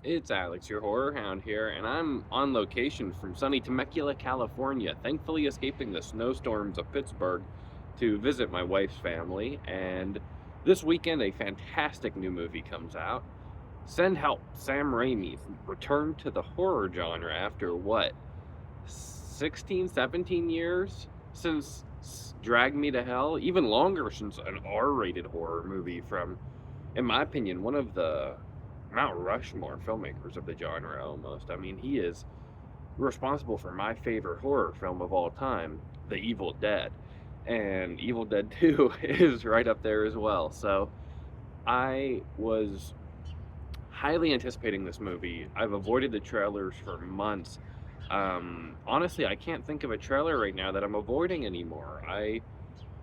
It's Alex, your horror hound here, and I'm on location from sunny Temecula, California, thankfully escaping the snowstorms of Pittsburgh to visit my wife's family. And this weekend, a fantastic new movie comes out. Send Help, Sam Raimi's return to the horror genre after what, 16, 17 years since Drag Me to Hell? Even longer since an R rated horror movie from, in my opinion, one of the Mount Rushmore filmmakers of the genre almost. I mean, he is responsible for my favorite horror film of all time, The Evil Dead. And Evil Dead 2 is right up there as well. So I was highly anticipating this movie. I've avoided the trailers for months. Honestly, I can't think of a trailer right now that I'm avoiding anymore.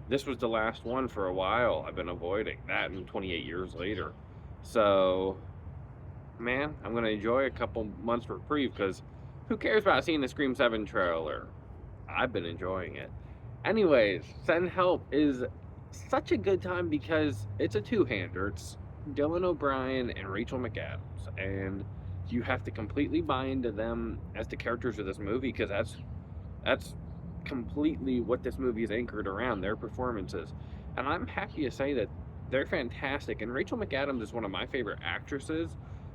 This was the last one for a while I've been avoiding, that and 28 years later. So man, I'm gonna enjoy a couple months reprieve because who cares about seeing the Scream 7 trailer? I've been enjoying it. Anyways, Send Help is such a good time because it's a two-hander. It's Dylan O'Brien and Rachel McAdams, and you have to completely buy into them as the characters of this movie because that's completely what this movie is anchored around, their performances. And I'm happy to say that they're fantastic. And Rachel McAdams is one of my favorite actresses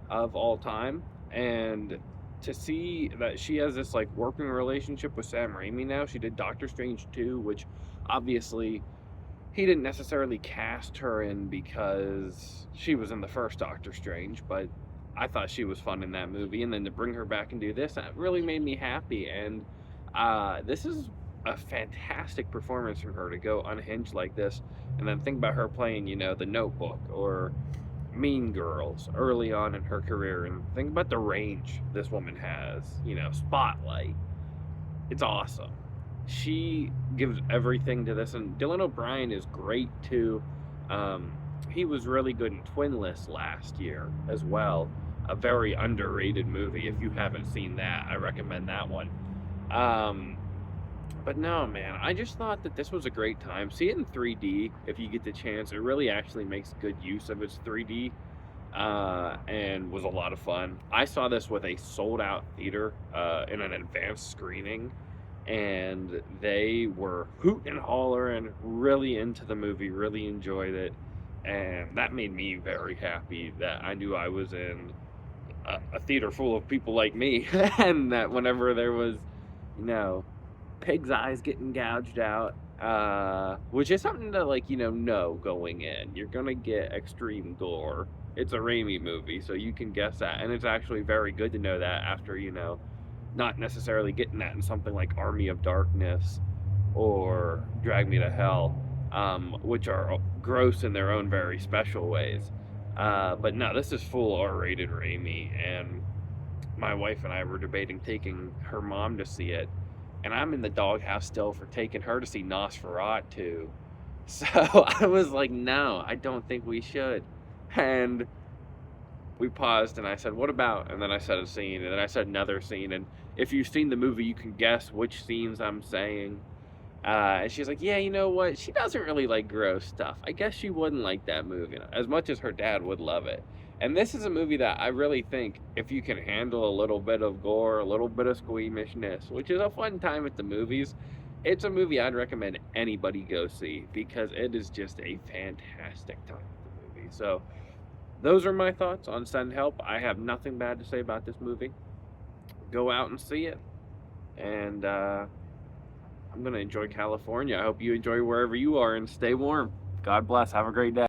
of all time. And to see that she has this like working relationship with Sam Raimi now, she did Doctor Strange 2, which obviously he didn't necessarily cast her in because she was in the first Doctor Strange, but I thought she was fun in that movie. And then to bring her back and do this, that really made me happy. And this is a fantastic performance from her to go unhinged like this. And then think about her playing, The Notebook or Mean Girls early on in her career. And think about the range this woman has, Spotlight. It's awesome. She gives everything to this, and Dylan O'Brien is great too. He was really good in Twinless last year as well. A very underrated movie. If you haven't seen that, I recommend that one. Um, but no, man, I just thought that this was a great time. See it in 3D if you get the chance. It really actually makes good use of its 3D and was a lot of fun. I saw this with a sold out theater in an advanced screening, and they were hoot and hollering, really into the movie, really enjoyed it. And that made me very happy that I knew I was in a theater full of people like me, and that whenever there was, you know, pig's eyes getting gouged out, which is something to like know going in. You're gonna get extreme gore. It's a Raimi movie, so you can guess that, and it's actually very good to know that after not necessarily getting that in something like Army of Darkness or Drag Me to Hell, which are gross in their own very special ways. But no, this is full R-rated Raimi, and my wife and I were debating taking her mom to see it, and I'm in the doghouse still for taking her to see Nosferatu. So I was like, no, I don't think we should. And we paused, and I said, what about? And then I said a scene, and then I said another scene. And if you've seen the movie, you can guess which scenes I'm saying. And she's like, yeah, you know what? She doesn't really like gross stuff. I guess she wouldn't like that movie as much as her dad would love it. And this is a movie that I really think if you can handle a little bit of gore, a little bit of squeamishness, which is a fun time at the movies, it's a movie I'd recommend anybody go see because it is just a fantastic time at the movie. So those are my thoughts on Send Help. I have nothing bad to say about this movie. Go out and see it. And I'm going to enjoy California. I hope you enjoy wherever you are and stay warm. God bless. Have a great day.